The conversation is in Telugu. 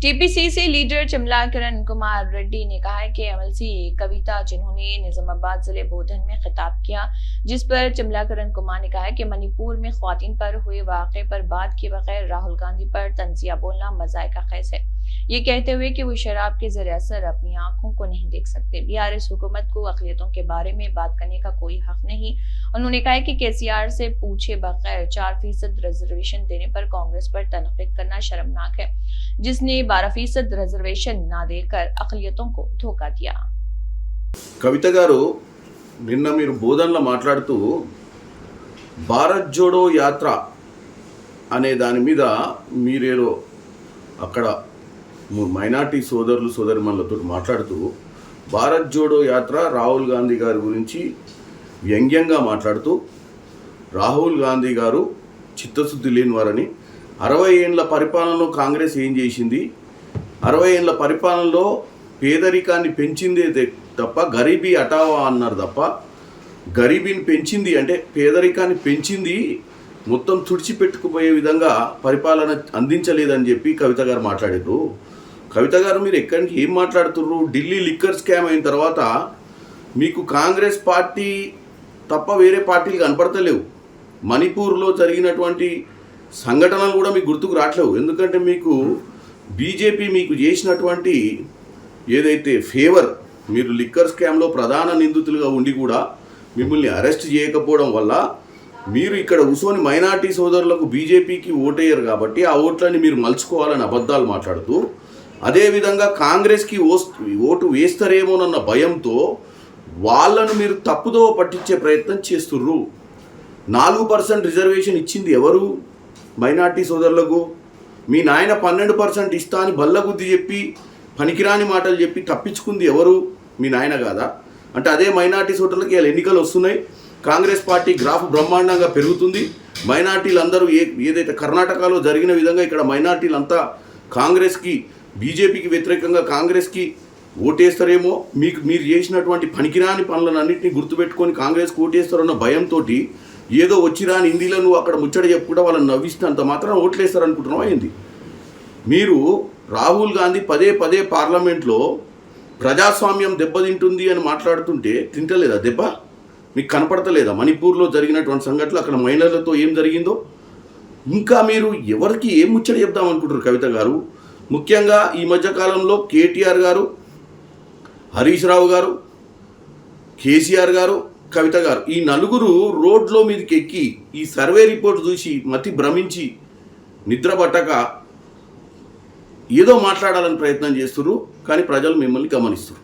टीपीसीसी लीडर चमलाकिरण कुमार रेड्डी ने कहा है कि एमएलसी कविता जिन्होंने निजामाबाद जिले बोधन में खिताब किया, जिस पर चमलाकिरण कुमार ने कहा है कि मणिपुर में ख्वातीन पर हुए वाक़े पर बात किए बगैर राहुल गांधी पर तंजिया बोलना मज़ाक़ खेज़ है। ये कहते हुए कि वो शराब के ज़रिए असर अपनी आंखों को नहीं देख सकते। बीआरएस हुकूमत को अक़लियतों के बारे में बात करने का कोई हक नहीं। उन्होंने कहा कि केसीआर से पूछे बगैर 4% रिजर्वेशन देने पर कांग्रेस पर तनकीद करना शर्मनाक है, जिसने 12% रिजर्वेशन ना देकर अक़लियतों को धोखा दिया। కవిత గారు నిన్న మీరు బోధనలో మాట్లాడుతూ భారత్ జోడో యాత్ర అనే దాని మీద మీరేదో అక్కడ మైనార్టీ సోదరులు సోదరిమణులతో మాట్లాడుతూ భారత్ జోడో యాత్ర రాహుల్ గాంధీ గారి గురించి వ్యంగ్యంగా మాట్లాడుతూ రాహుల్ గాంధీ గారు చిత్తశుద్ధి లేనివారని, 60 ఏళ్ల పరిపాలనలో కాంగ్రెస్ ఏం చేసింది, 60 ఏళ్ల పరిపాలనలో పేదరికాన్ని పెంచిందే తప్ప గరీబీ హటావా అన్నారు తప్ప, గరీబీని పెంచింది అంటే పేదరికాన్ని పెంచింది మొత్తం తుడిచిపెట్టుకుపోయే విధంగా పరిపాలన అందించలేదని చెప్పి కవిత గారు మాట్లాడారు. కవిత గారు మీరు ఎక్కడి నుంచి ఏం మాట్లాడుతున్నారు? ఢిల్లీ లిక్కర్ స్కామ్ అయిన తర్వాత మీకు కాంగ్రెస్ పార్టీ తప్ప వేరే పార్టీలు కనపడతలేవు. మణిపూర్లో జరిగినటువంటి సంఘటనలు కూడా మీకు గుర్తుకు రావట్లేవు. ఎందుకంటే మీకు బీజేపీ మీకు చేసినటువంటి ఏదైతే ఫేవర్, మీరు లిక్కర్ స్కామ్లో ప్రధాన నిందితులుగా ఉండి కూడా మిమ్మల్ని అరెస్ట్ చేయకపోవడం వల్ల మీరు ఇక్కడ కూర్చొని మైనార్టీ సోదరులకు బీజేపీకి ఓటేయరు కాబట్టి ఆ ఓట్లని మీరు మలుచుకోవాలని అబద్ధాలు మాట్లాడుతూ, అదేవిధంగా కాంగ్రెస్కి ఓటు వేస్తారేమోనన్న భయంతో వాళ్ళను మీరు తప్పుదో పట్టించే ప్రయత్నం చేస్తుర్రు. 4% రిజర్వేషన్ ఇచ్చింది ఎవరు? మైనార్టీ సోదరులకు. మీ నాయన 12% ఇస్తా అని బల్లగుద్ది చెప్పి పనికిరాని మాటలు చెప్పి తప్పించుకుంది ఎవరు? మీ నాయన కాదా? అంటే అదే మైనార్టీ సోదరులకి ఇలా ఎన్నికలు వస్తున్నాయి, కాంగ్రెస్ పార్టీ గ్రాఫ్ బ్రహ్మాండంగా పెరుగుతుంది. మైనార్టీలందరూ ఏదైతే కర్ణాటకలో జరిగిన విధంగా ఇక్కడ మైనార్టీలంతా కాంగ్రెస్కి, బీజేపీకి వ్యతిరేకంగా కాంగ్రెస్కి ఓటేస్తారేమో, మీరు చేసినటువంటి పనికిరాని పనులన్నింటినీ గుర్తుపెట్టుకొని కాంగ్రెస్కి ఓటేస్తారన్న భయంతో ఏదో వచ్చిరాని హిందీలో నువ్వు అక్కడ ముచ్చట చెప్పుకుంటే వాళ్ళని నవ్విస్తున్నంత మాత్రం ఓట్లేస్తారనుకుంటున్నావా ఏంది? మీరు రాహుల్ గాంధీ పదే పదే పార్లమెంట్లో ప్రజాస్వామ్యం దెబ్బతింటుంది అని మాట్లాడుతుంటే తింటలేదా దెబ్బ? మీకు కనపడతలేదా మణిపూర్లో జరిగినటువంటి సంఘటనలు, అక్కడ మహిళలతో ఏం జరిగిందో? ఇంకా మీరు ఎవరికి ఏం ముచ్చట చెప్దామనుకుంటారు కవిత గారు? ముఖ్యంగా ఈ మధ్యకాలంలో కేటీఆర్ గారు, హరీష్ రావు గారు, కేసీఆర్ గారు, కవిత గారు, ఈ నలుగురు రోడ్లో మీదకి ఎక్కి ఈ సర్వే రిపోర్ట్ చూసి మతి భ్రమించి నిద్ర పట్టక ఏదో మాట్లాడాలని ప్రయత్నం చేస్తున్నారు. కానీ ప్రజలు మిమ్మల్ని గమనిస్తారు.